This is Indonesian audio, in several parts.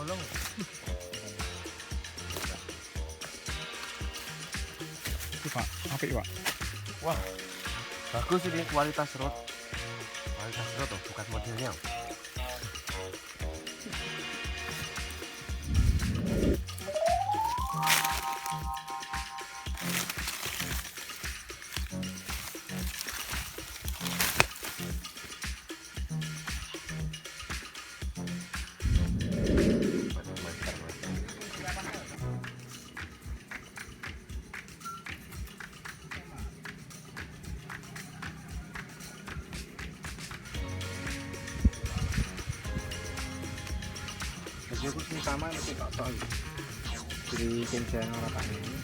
bolong. Pak, apik Pak. Wah, bagus ini kualitas rod. Kualitas rod tuh, bukan modelnya. Jadi itu sama itu tak tahu. Jadi kencang orang tanya ini.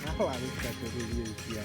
Nah, lalu jadi dia.